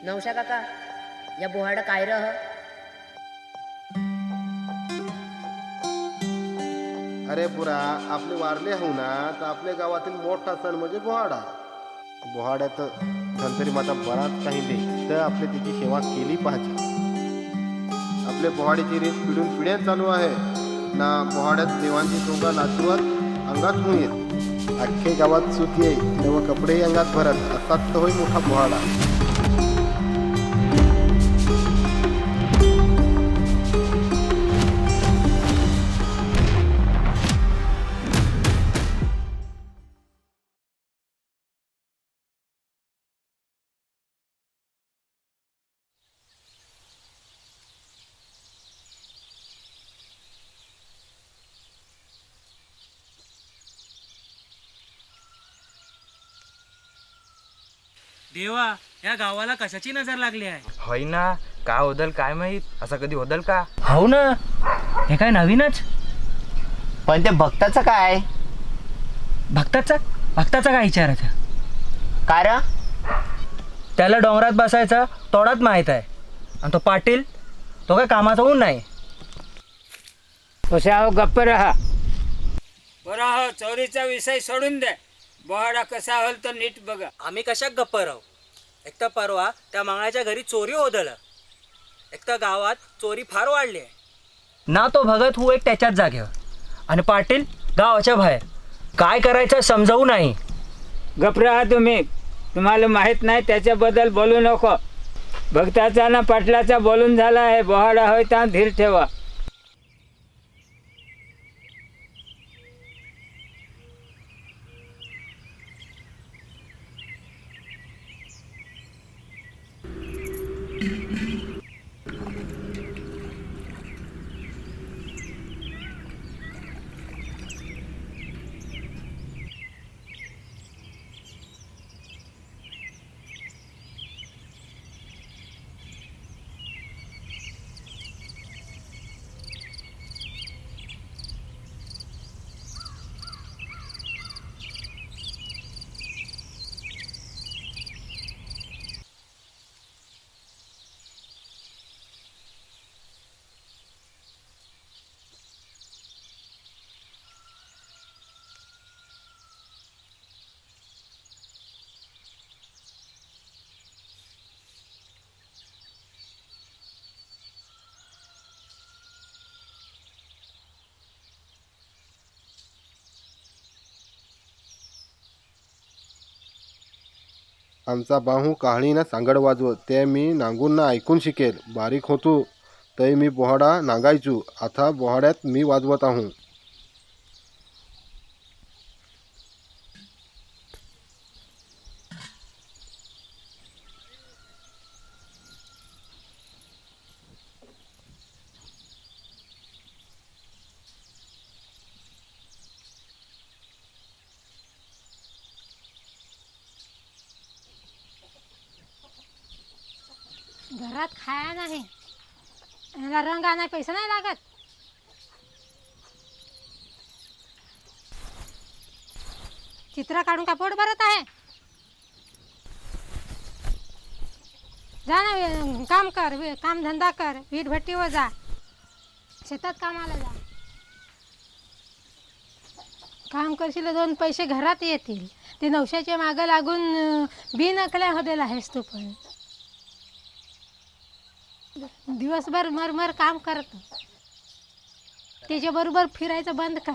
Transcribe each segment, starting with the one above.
Nausea काका, या बोहाड काय रह? अरे पुरा आपले वारले हो ना, तर आपल्या गावातील मोठा सण म्हणजे बोहाडा. बोहाड्यात धनसरी माता बराच काही दे, तर आपले तिची सेवा केली पाहिजे. आपले बोहाडीची रीत पिढून पिढ्या चालू आहे ना. बोहाड्यात देवांची सोंगा नाचवत अंगात होऊन येत. अख्खे गावात सुत येई तेव्हा कपडेही अंगात भरत असतात, तर होय मोठा बोहाडा. देवा, या गावाला कशाची नजर लागली आहे? होय ना, काय होदल काय माहित. असं कधी होदल का? हो ना, हे काय नवीनच. पण ते भक्ताचं काय? भक्ताचा काय विचारायचा? काय र? त्याला डोंगरात बसायचं तोडाच माहीत आहे, आणि तो पाटील तो काय कामाचा ऊन नाही. कशा हो, गप्प राहा. बरं हो, चोरीचा विषय सोडून द्या. बोहाडा कसा होल तर नीट बघा. आम्ही कशाक गप्प राहू? एक तर परवा त्या मंगळाच्या घरी चोरी होदलं, एक तर गावात चोरी फार वाढली आहे ना. तो भगत हो एक त्याच्याच जागेवर, आणि पाटील गावाच्या बाहेर. काय करायचं समजावू नाही. गप्प राहा तुम्ही. तुम्हाला माहीत नाही त्याच्याबद्दल बोलू नको. भक्ताचा ना पाटलाचा बोलून झाला आहे. बोहाडा होय तर धीर ठेवा. आमचा बाहू काहळीनं सांगड वाजवत ते मी नांगून ऐकून शिकेल. बारीक होतो तै मी बोहाडा नांगायचो. आता बोहाड्यात मी वाजवत आहो. घरात खाया नाही, याला रंग आणाय पैसा नाही लागत. चित्र काढून का पोट भरत आहे? जा ना, काम कर, काम धंदा कर, वीट भट्टीवर जा, शेतात कामाला जा. काम करशील दोन पैसे घरात येतील. ते नवशाच्या मागं लागून बिनकल्या होदेल आहेस तू. पण दिवसभर मरमर काम करत, त्याच्याबरोबर फिरायचं बंद कर.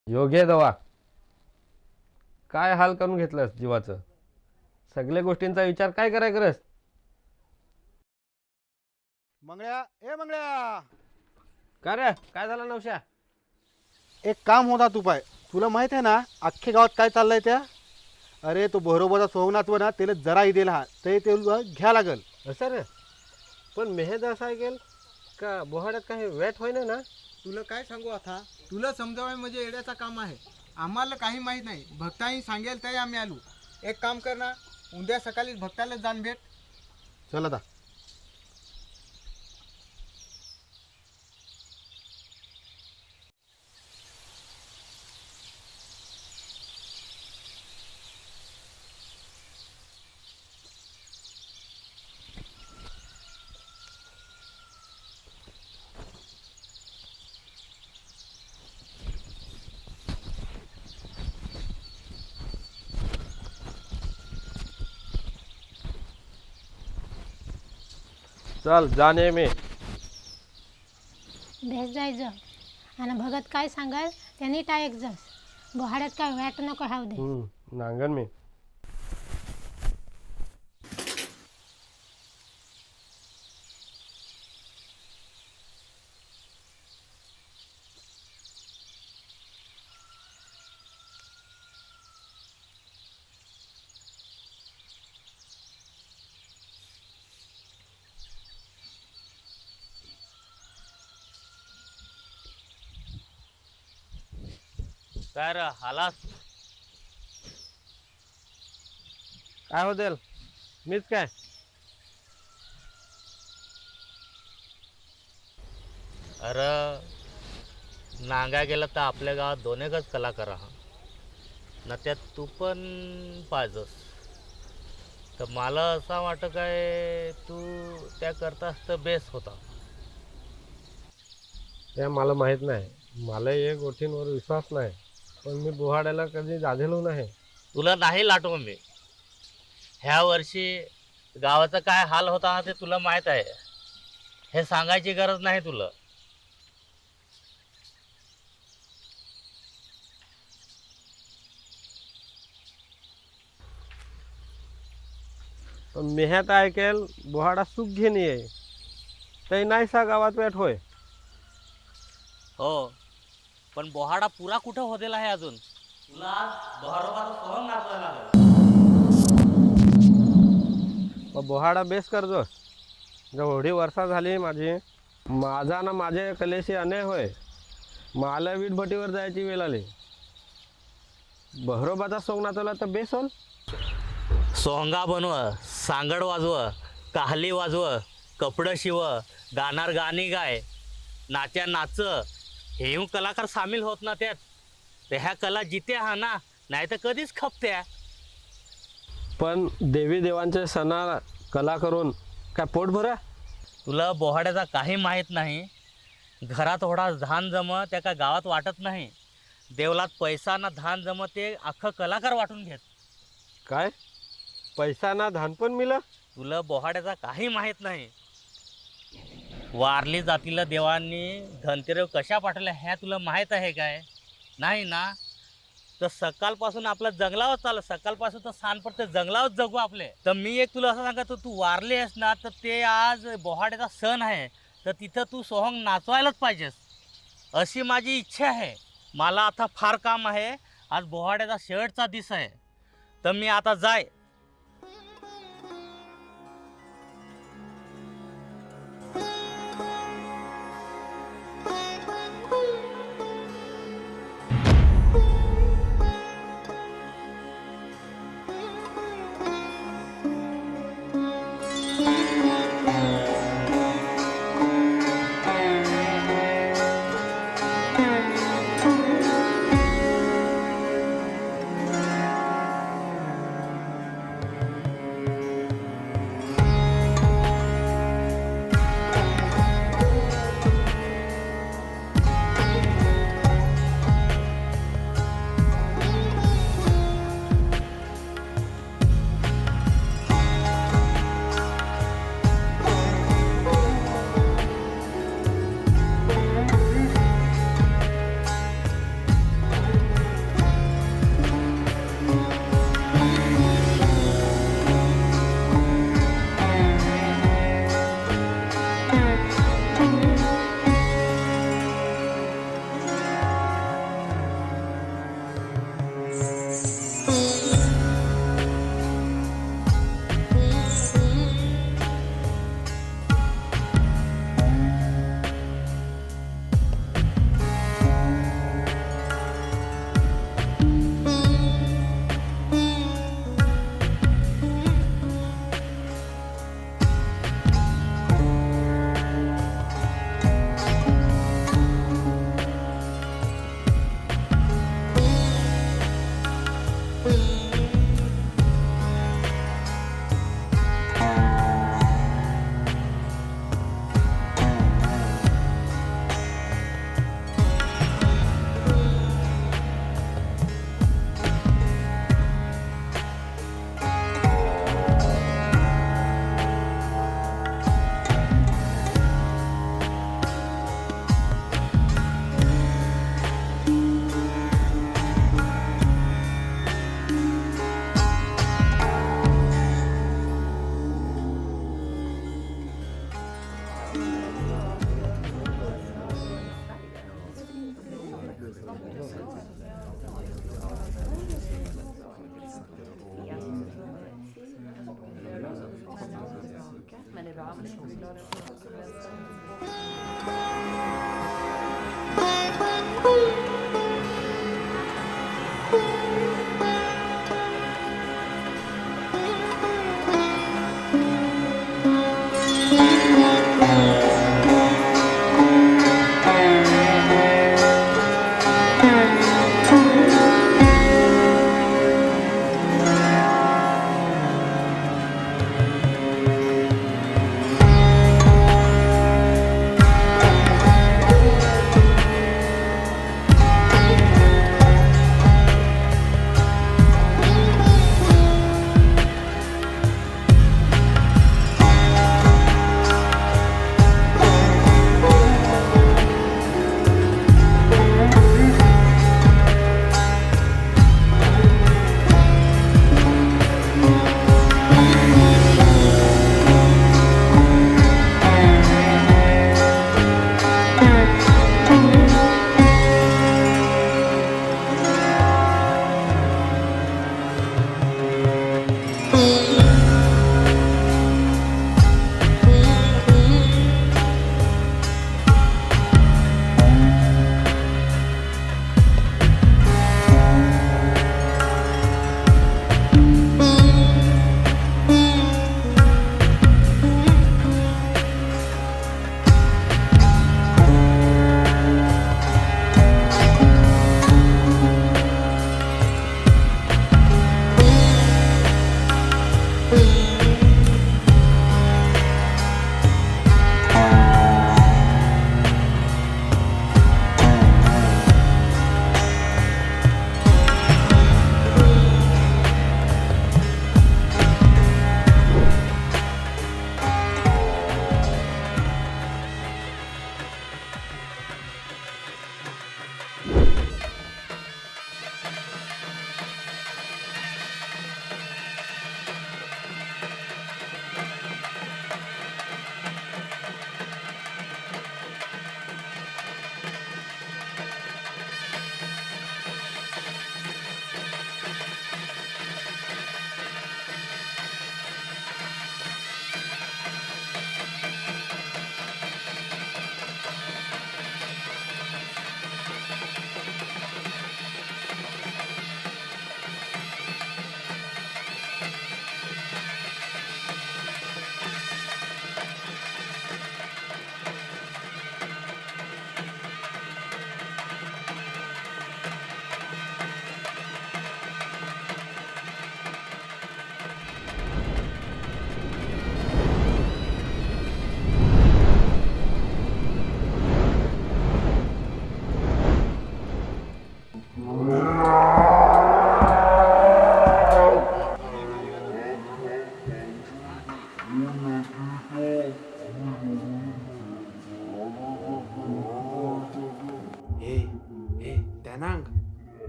योग्य दवा. काय हाल करून घेतलंस जीवाचं. सगळ्या गोष्टींचा विचार काय कराय करस. मंगळ्या, ए मंगळ्या, का रे, काय झालं नवशा? एक काम होता तू पाय. तुला माहित आहे ना अख्खे गावात काय चाललंय त्या? अरे तो बरोबरचा सोहनाथव ना त्याला जराही दिला हा ते घ्या लागल. असं रे, पण मेहेद असं ऐकेल का बोहाड्यात काही वेट होईना ना? तुला काय सांगू आता, तुला समजावं म्हणजे येड्याचा काम आहे. आम्हाला काही माहीत नाही, भक्ताही सांगेल ते आम्ही आलो. एक काम कर ना, उद्या सकाळी भक्ताला जाण भेट. चल आता. चल जाणे मी. भेट जायचं आणि भगत काय सांगाल त्यांनी टायक जास. बोहाड्यात काय वाट नको हाव दे. नांगण मी. काय रे हालास? काय होतेल? मीच काय? अरे नांगा गेला तर आपल्या गावात दोन एकच कलाकार हा ना, त्यात तू पण पाहिजंस. तर मला असं वाटतं काय तू त्या करतास तर बेस्ट होता. ते मला माहीत नाही. मला एक गोष्टींवर विश्वास नाही, पण मी बोहाड्याला कधी जाधेलो नाही. तुला नाही लाटो मी. ह्या वर्षी गावाचा काय हाल होता ते तुला माहीत आहे. हे सांगायची गरज नाही तुला. पण मेह्यात ऐकेल बोहाडा सुख घेणे आहे, ते नाहीसा गावात वेट होय. हो, पण बोहाडा पुरा कुठं होतेला आहे अजून. तुला बरोबर सोहम नाचवायला लागेल. बोहाडा बेस करजो. एवढी वर्षा झाली माझी, माझा ना माझ्या कलेशी अन्याय होय. मला वीटभटीवर जायची वेळ आली. बहरोबाचा सोंग नाचवला तर बेस होल. सोंगा बनव, सांगड वाजव, काहली वाजव, कपडं शिव, गाणार गाणी गाय, नाच्या नाच, हे कलाकार सामील होत ना त्यात. तर ह्या कला जिते हा ना, नाही तर कधीच खपत्या. पण देवी देवांचे सणा कला करून काय पोट भरा. तुला बोहाड्याचा काही माहीत नाही. घरात थोडा धान जम त्या का गावात वाटत नाही. देवलात पैसा ना धान जम ते अख्खं कलाकार वाटून घेत. काय पैसा ना धान पण मिला. तुला बोहाड्याचा काही माहीत नाही. वारली जातीला देवांनी धनतेरव कशा पाठवल्या ह्या तुला माहीत आहे काय? नाही ना. तर सकाळपासून आपलं जंगलावच चाललं. सकाळपासून तर सांजपर्यंत जंगलावच जगू आपले. तर मी एक तुला असं सांगतो, तू वारली आहेस ना, तर ते आज बोहाड्याचा सण आहे, तर तिथं तू सोहंग नाचवायलाच पाहिजेस अशी माझी इच्छा आहे. मला आता फार काम आहे. आज बोहाड्याचा शेवटचा दिवस आहे, तर मी आता जाय.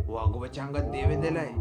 वाघोबाच्या अंगात देवे दिलाय.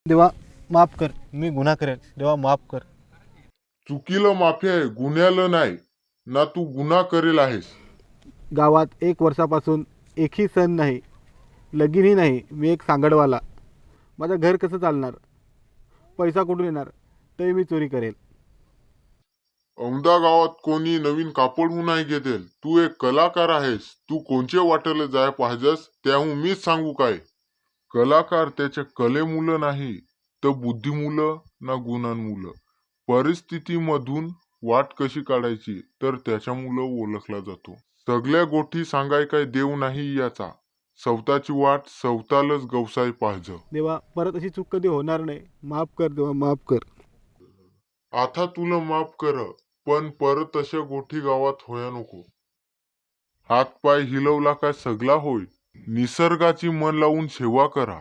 देवा माफ कर, मी गुन्हा करेल. देवा माफ कर. चुकीला माफी आहे, गुन्ह्याला नाही ना. तू गुन्हा करेल आहेस. गावात 1 वर्षापासून एकही सण नाही, लगीनही नाही. मी एक सांगडवाला. माझं घर कसं चालणार? पैसा कुठून येणार? तरी मी चोरी करेल. औंधा गावात कोणी नवीन कापड नाही घेतेल. तू एक कलाकार आहेस. तू कोणच्या वाटेला जाय पाहिजेस त्याहून मीच सांगू काय? कलाकार त्याच्या कलेमुलं नाही तर बुद्धिमुलं ना गुणांमुलं. परिस्थितीमधून वाट कशी काढायची तर त्याच्यामुळं ओळखला जातो. सगळ्या गोष्टी सांगाय काय देव नाही याचा. स्वतःची वाट स्वतःलाच गवसाय पाहिजे. देवा परत अशी चूक कधी होणार नाही. माफ कर देवा, माफ कर. आता तुला माफ कर, पण परत अशा गोष्टी गावात होया नको. हातपाय हिलवला काय सगळा होय. निसर्गाची मन लावून सेवा करा.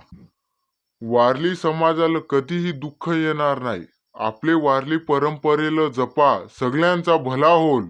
वारली समाजाला कधीही दुःख येणार नाही. आपले वारली परंपरेला जपा, सगळ्यांचा भला होल.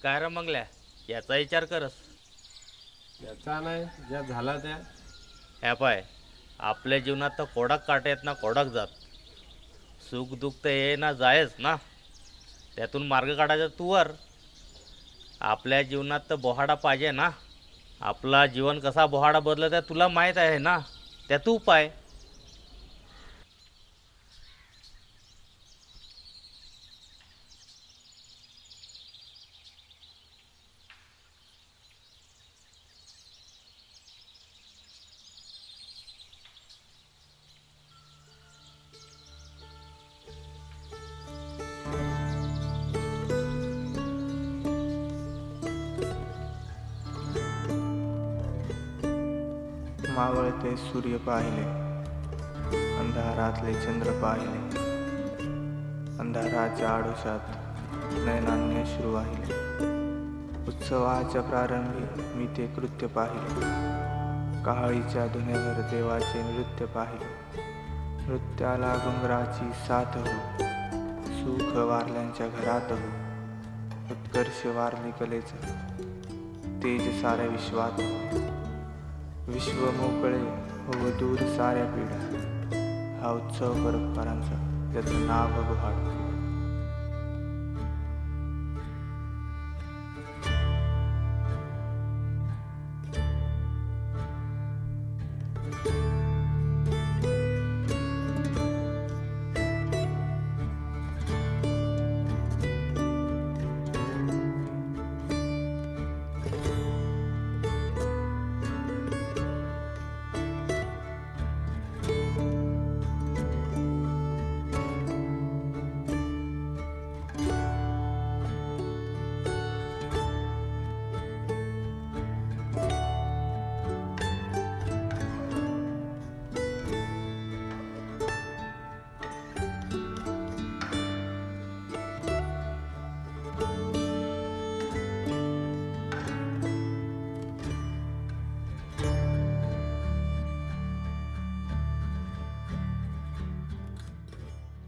काय रे मंगल्या, याचा विचार करस? याचा नाही, ज्या झाला त्या. ह्या पाय, आपल्या जीवनात तर कोडक काटे आहेत ना, कोडक जात. सुख दुःख तर ये ना जायच ना, त्यातून मार्ग काढायचा तू वर. आपल्या जीवनात तर बोहाडा पाहिजे ना. आपला जीवन कसा बोहाडा बदलत आहे तुला माहीत आहे ना, त्या तू पाय. मावळते सूर्य पाहिले, अंधारातले चंद्र पाहिले, अंधाराच्या आडोशात नयनान्य अश्रू वाहिले. उत्सवाच्या प्रारंभी मी ते कृत्य पाहिले, काळीच्या धुन्यावर देवाचे नृत्य पाहिले. नृत्याला घुंगराची साथ हो, सुख वारल्यांच्या घरात हो. उत्कर्ष वारली कलेचं, तेज साऱ्या विश्वात हो. विश्व मोकळे हो दूर साऱ्या पिढ्या, हा उत्सव परंपरांचा, त्याचं नाव बोहाड.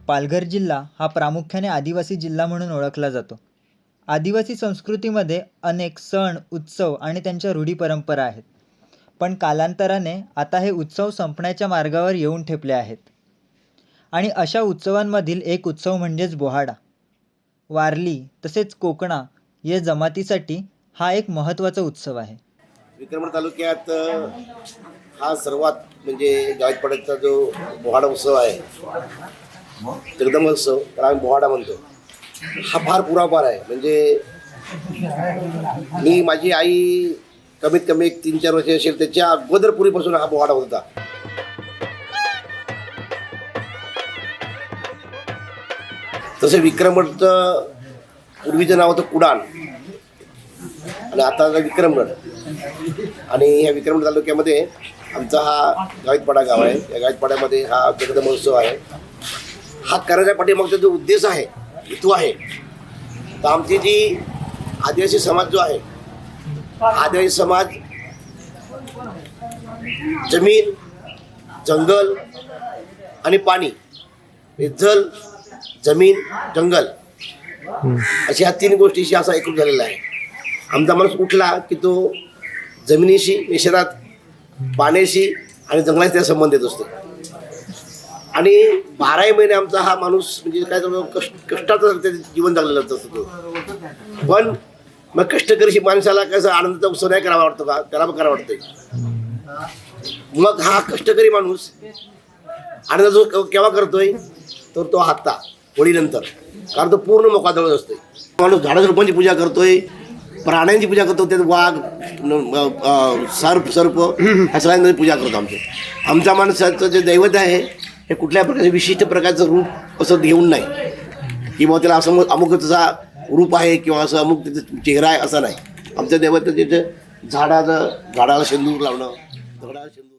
पालघर जिल्हा हा प्रामुख्याने आदिवासी जिल्हा म्हणून ओळखला जातो. आदिवासी संस्कृतीमध्ये अनेक सण, उत्सव आणि त्यांच्या रूढी परंपरा आहेत. पण कालांतराने आता हे उत्सव संपण्याच्या मार्गावर येऊन ठेपले आहेत. आणि अशा उत्सवांमधील एक उत्सव म्हणजेच बोहाडा. वारली तसेच कोकणा या जमातीसाठी हा एक महत्त्वाचा उत्सव आहे. विक्रमगड तालुक्यात हा सर्वात म्हणजे गायकवाड्याचा जो बोहाडा उत्सव आहे, जगदंबोत्सव, त्याला आम्ही बोहाडा म्हणतो, हा फार पुरापार आहे. म्हणजे मी माझी आई कमीत कमी 3-4 वर्ष असेल, त्याच्या अगोदर पूर्वीपासून हा बोहाडा होता. तसे विक्रमगडचं पूर्वीचं नाव होतं कुडाण आणि आता विक्रमगड. आणि ह्या विक्रमगड तालुक्यामध्ये आमचा हा गावितपाडा गाव आहे. या गावितपाड्यामध्ये हा जगद महोत्सव आहे. हा करायच्या पाठीमागचा जो उद्देश आहे हेतू आहे, तर आमची जी आदिवासी समाज जो आहे, आदिवासी समाज जमीन, जंगल आणि पाणी, जल, जमीन, जंगल अशा ह्या 3 गोष्टीशी असा एकरूप झालेला आहे. आमचा माणूस उठला की तो जमिनीशी निषेधात, पाण्याशी आणि जंगलाशी त्या संबंधित असतो. आणि 12 महिने आमचा हा माणूस म्हणजे काय कष्टाचं त्याचं जीवन जगलेलं असतं. पण मग कष्टकरी माणसाला कसं आनंदाचा उत्सव नाही करावा वाटतो का? त्याला पण करावा वाटतंय. मग हा कष्टकरी माणूस आनंद जो केव्हा करतोय तर तो आता होळीनंतर, कारण तो पूर्ण मोकादळ असतोय. माणूस झाडाझुडपांची पूजा करतोय, प्राण्यांची पूजा करतो, त्यात वाघ, सर्प ह्या सगळ्यांची पूजा करतो. आमच्या माणसाचं जे दैवत आहे हे कुठल्या प्रकारचे विशिष्ट प्रकारचं रूप असं घेऊन नाही की बाबा त्याला असं अमुक त्याचा रूप आहे किंवा असं अमुक त्याचा चेहरा आहे असं नाही. आमच्या दैवत तिथे झाडाला शेंदूर लावणं, दगडाला शेंदूर